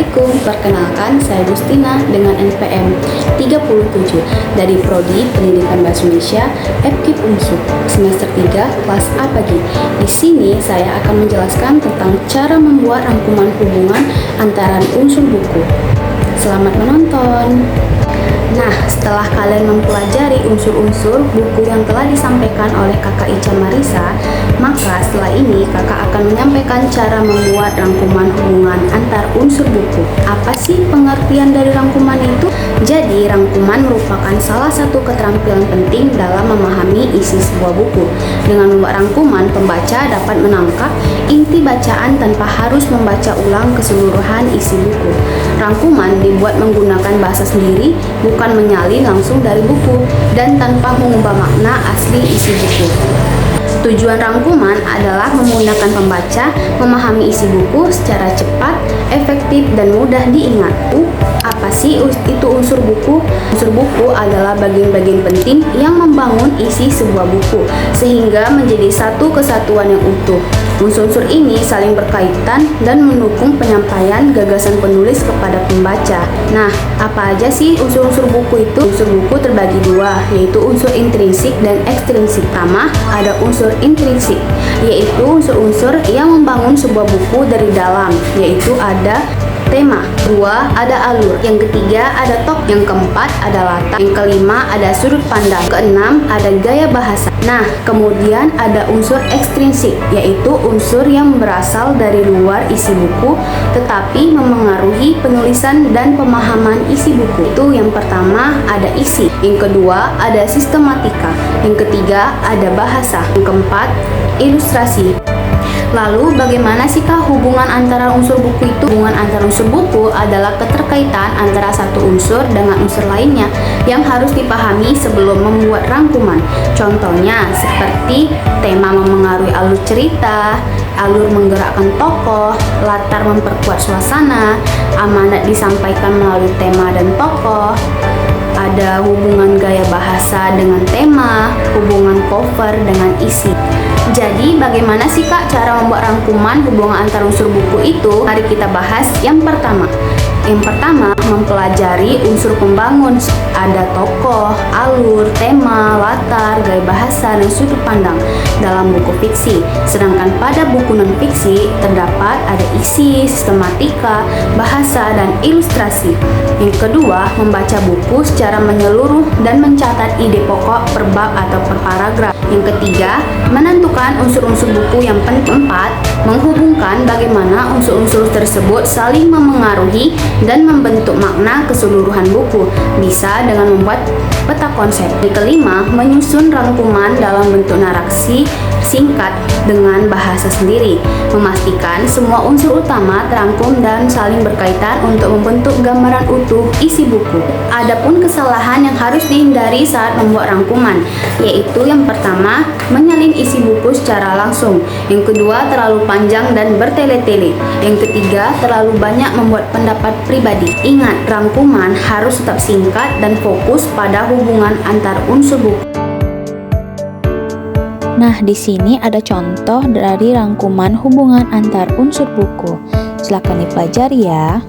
Assalamualaikum, perkenalkan saya Justina dengan NPM 37 dari Prodi Pendidikan Bahasa Indonesia FKIP Unsur semester 3 kelas A pagi. Di sini saya akan menjelaskan tentang cara membuat rangkuman hubungan antara unsur buku. Selamat menonton. Nah, setelah kalian mempelajari unsur-unsur buku yang telah disampaikan oleh Kakak Ica Marisa, maka setelah ini Kakak akan menyampaikan cara membuat rangkuman hubungan antar unsur buku. Apa sih pengertian dari rangkuman itu? Jadi, rangkuman merupakan salah satu keterampilan penting dalam memahami isi sebuah buku. Dengan membuat rangkuman, pembaca dapat menangkap inti bacaan tanpa harus membaca ulang keseluruhan isi buku. Rangkuman dibuat menggunakan bahasa sendiri, bukan menyalin langsung dari buku, dan tanpa mengubah makna asli isi buku. Tujuan rangkuman adalah memudahkan pembaca memahami isi buku secara cepat, efektif, dan mudah diingat. Apa sih itu unsur buku? Unsur buku adalah bagian-bagian penting yang membangun isi sebuah buku sehingga menjadi satu kesatuan yang utuh. Unsur-unsur ini saling berkaitan dan mendukung penyampaian gagasan penulis kepada pembaca. Nah, apa aja sih unsur-unsur buku itu? Unsur buku terbagi dua, yaitu unsur intrinsik dan ekstrinsik. Pertama, ada unsur intrinsik, yaitu unsur-unsur yang membangun sebuah buku dari dalam, yaitu ada tema. Kedua, ada alur. Yang ketiga, ada tok. Yang keempat, ada latar. Yang kelima, ada sudut pandang. Keenam, ada gaya bahasa. Nah, kemudian ada unsur ekstrinsik, yaitu unsur yang berasal dari luar isi buku, tetapi memengaruhi penulisan dan pemahaman isi buku. Itu yang pertama, ada isi. Yang kedua, ada sistematika. Yang ketiga, ada bahasa. Yang keempat, ilustrasi. Lalu bagaimana sih Kak hubungan antara unsur buku itu? Hubungan antara unsur buku adalah keterkaitan antara satu unsur dengan unsur lainnya yang harus dipahami sebelum membuat rangkuman. Contohnya seperti tema memengaruhi alur cerita, alur menggerakkan tokoh, latar memperkuat suasana, amanat disampaikan melalui tema dan tokoh, ada hubungan gaya bahasa dengan tema, hubungan cover dengan isi. Jadi, bagaimana sih Kak cara membuat rangkuman hubungan antar unsur buku itu? Mari kita bahas yang pertama. Yang pertama, mempelajari unsur pembangun. Ada tokoh, alur, tema, latar, gaya bahasa, dan sudut pandang dalam buku fiksi. Sedangkan pada buku non-fiksi terdapat ada isi, sistematika, bahasa, dan ilustrasi. Yang kedua, membaca buku secara menyeluruh dan mencatat ide pokok per bab atau per paragraf. Yang ketiga, menentukan unsur-unsur buku yang penting. Keempat, menghubungkan bagaimana unsur-unsur tersebut saling memengaruhi dan membentuk makna keseluruhan buku, bisa dengan membuat peta konsep. Yang kelima, menyusun rangkuman dalam bentuk narasi singkat dengan bahasa sendiri, memastikan semua unsur utama terangkum dan saling berkaitan untuk membentuk gambaran utuh isi buku. Adapun kesalahan yang harus dihindari saat membuat rangkuman, yaitu yang pertama, menyalin isi buku secara langsung. Yang kedua, terlalu panjang dan bertele-tele. Yang ketiga, terlalu banyak membuat pendapat pribadi. Ingat, rangkuman harus tetap singkat dan fokus pada hubungan antar unsur buku. Nah, di sini ada contoh dari rangkuman hubungan antar unsur buku. Silakan dipelajari ya.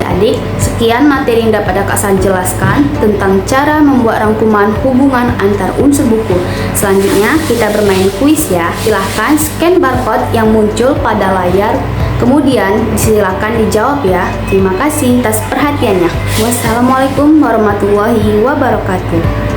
Adik, sekian materi yang dapat Kak jelaskan tentang cara membuat rangkuman hubungan antar unsur buku. Selanjutnya, kita bermain kuis ya. Silahkan scan barcode yang muncul pada layar. Kemudian, silakan dijawab ya. Terima kasih atas perhatiannya. Wassalamualaikum warahmatullahi wabarakatuh.